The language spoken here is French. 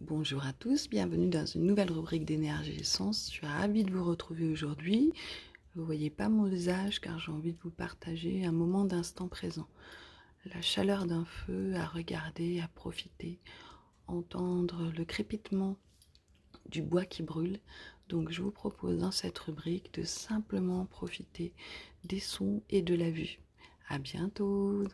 Bonjour à tous, bienvenue dans une nouvelle rubrique d'énergie essence. Je suis ravie de vous retrouver aujourd'hui. Vous ne voyez pas mon visage car j'ai envie de vous partager un moment d'instant présent. La chaleur d'un feu à regarder, à profiter, entendre le crépitement du bois qui brûle. Donc je vous propose dans cette rubrique de simplement profiter des sons et de la vue. À bientôt.